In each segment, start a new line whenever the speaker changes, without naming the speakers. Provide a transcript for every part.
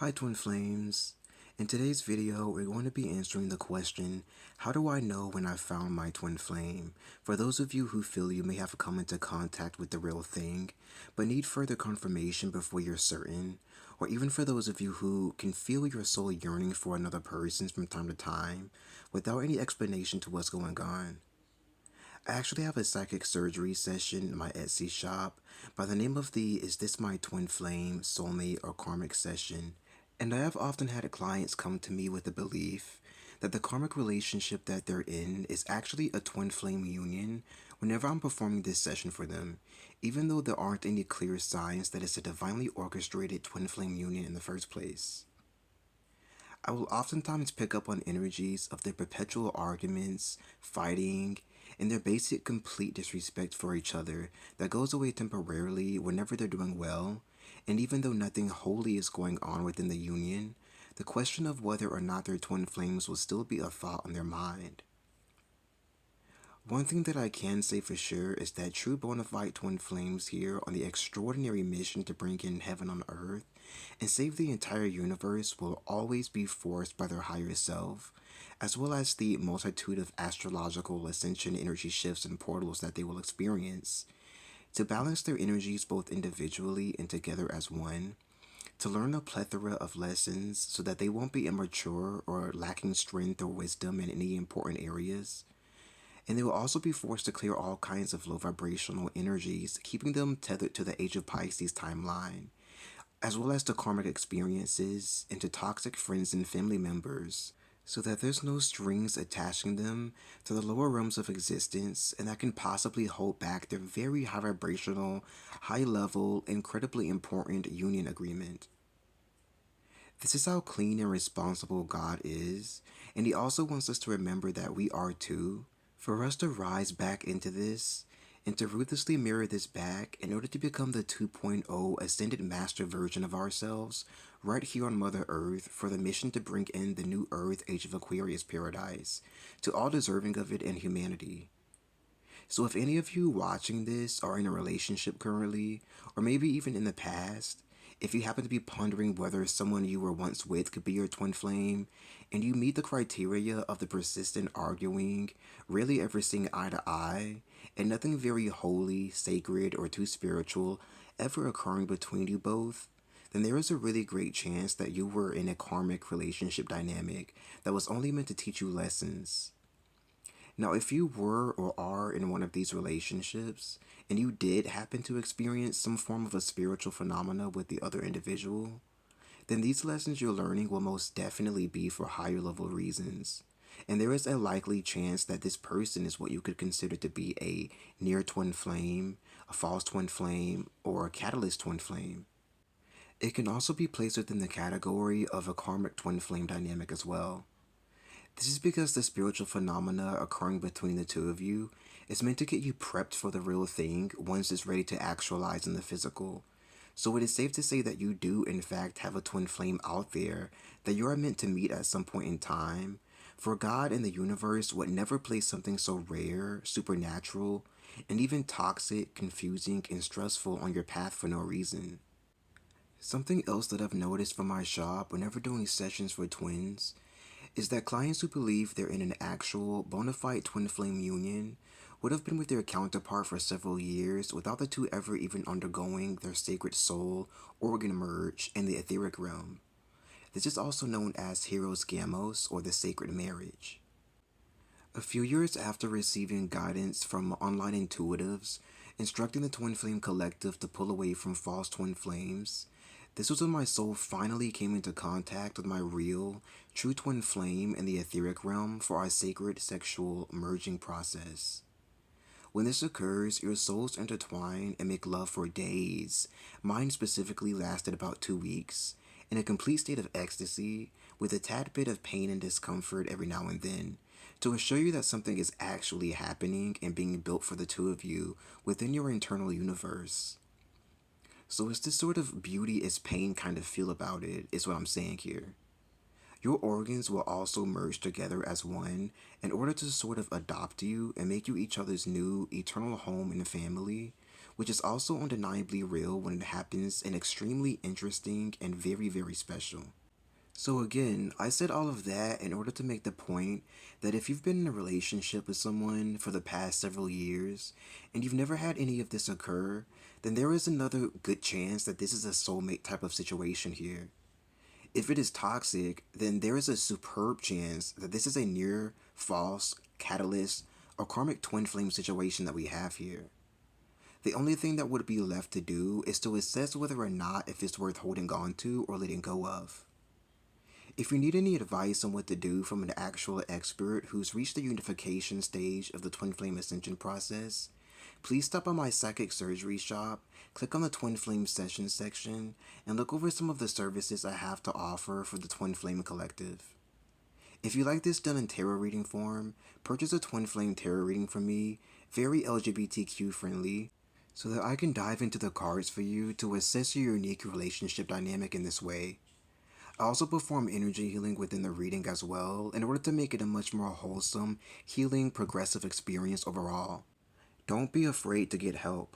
Hi Twin Flames. In today's video, we're going to be answering the question, how do I know when I've found my twin flame? For those of you who feel you may have come into contact with the real thing, but need further confirmation before you're certain, or even for those of you who can feel your soul yearning for another person from time to time, without any explanation to what's going on. I actually have a psychic surgery session in my Etsy shop by the name of the Is This My Twin Flame, Soulmate, or Karmic session. And I have often had clients come to me with the belief that the karmic relationship that they're in is actually a twin flame union whenever I'm performing this session for them, even though there aren't any clear signs that it's a divinely orchestrated twin flame union in the first place. I will oftentimes pick up on energies of their perpetual arguments, fighting, and their basic complete disrespect for each other that goes away temporarily whenever they're doing well, and even though nothing holy is going on within the union, the question of whether or not their twin flames will still be a thought on their mind. One thing that I can say for sure is that true bona fide twin flames here on the extraordinary mission to bring in heaven on earth and save the entire universe will always be forced by their higher self, as well as the multitude of astrological ascension energy shifts and portals that they will experience, to balance their energies both individually and together as one, to learn a plethora of lessons so that they won't be immature or lacking strength or wisdom in any important areas. And they will also be forced to clear all kinds of low vibrational energies, keeping them tethered to the Age of Pisces timeline, as well as to karmic experiences and to toxic friends and family members, so that there's no strings attaching them to the lower realms of existence and that can possibly hold back their very high vibrational, high level, incredibly important union agreement. This is how clean and responsible God is, and He also wants us to remember that we are too. For us to rise back into this, and to ruthlessly mirror this back in order to become the 2.0 ascended master version of ourselves right here on Mother Earth for the mission to bring in the new Earth Age of Aquarius paradise to all deserving of it in humanity. So if any of you watching this are in a relationship currently, or maybe even in the past, if you happen to be pondering whether someone you were once with could be your twin flame, and you meet the criteria of the persistent arguing, rarely ever seeing eye to eye, and nothing very holy, sacred, or too spiritual ever occurring between you both, then there is a really great chance that you were in a karmic relationship dynamic that was only meant to teach you lessons. Now, if you were or are in one of these relationships, and you did happen to experience some form of a spiritual phenomena with the other individual, then these lessons you're learning will most definitely be for higher level reasons. And there is a likely chance that this person is what you could consider to be a near twin flame, a false twin flame, or a catalyst twin flame. It can also be placed within the category of a karmic twin flame dynamic as well. This is because the spiritual phenomena occurring between the two of you is meant to get you prepped for the real thing once it's ready to actualize in the physical. So it is safe to say that you do in fact have a twin flame out there that you are meant to meet at some point in time, for God and the universe would never place something so rare, supernatural, and even toxic, confusing, and stressful on your path for no reason. Something else that I've noticed from my shop whenever doing sessions for twins is that clients who believe they're in an actual, bona fide twin flame union would have been with their counterpart for several years without the two ever even undergoing their sacred soul organ merge in the etheric realm. This is also known as Heroes Gamos or the sacred marriage. A few years after receiving guidance from online intuitives instructing the Twin Flame Collective to pull away from false twin flames, this was when my soul finally came into contact with my real, true twin flame in the etheric realm for our sacred sexual merging process. When this occurs, your souls intertwine and make love for days. Mine specifically lasted about 2 weeks, in a complete state of ecstasy, with a tad bit of pain and discomfort every now and then, to assure you that something is actually happening and being built for the two of you within your internal universe. So it's this sort of beauty is pain kind of feel about it, is what I'm saying here. Your organs will also merge together as one in order to sort of adopt you and make you each other's new eternal home and family, which is also undeniably real when it happens and extremely interesting and very, very special. So again, I said all of that in order to make the point that if you've been in a relationship with someone for the past several years and you've never had any of this occur, then there is another good chance that this is a soulmate type of situation here. If it is toxic, then there is a superb chance that this is a near false catalyst or karmic twin flame situation that we have here. The only thing that would be left to do is to assess whether or not if it's worth holding on to or letting go of. If you need any advice on what to do from an actual expert who's reached the unification stage of the Twin Flame Ascension process, please stop by my psychic surgery shop, click on the Twin Flame Session section, and look over some of the services I have to offer for the Twin Flame Collective. If you like this done in tarot reading form, purchase a Twin Flame tarot reading from me, very LGBTQ friendly, so that I can dive into the cards for you to assess your unique relationship dynamic in this way. I also perform energy healing within the reading as well in order to make it a much more wholesome, healing, progressive experience overall. Don't be afraid to get help.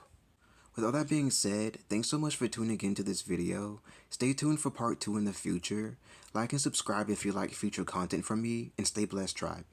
With all that being said, thanks so much for tuning into this video. Stay tuned for part 2 in the future. Like and subscribe if you like future content from me, and stay blessed, tribe.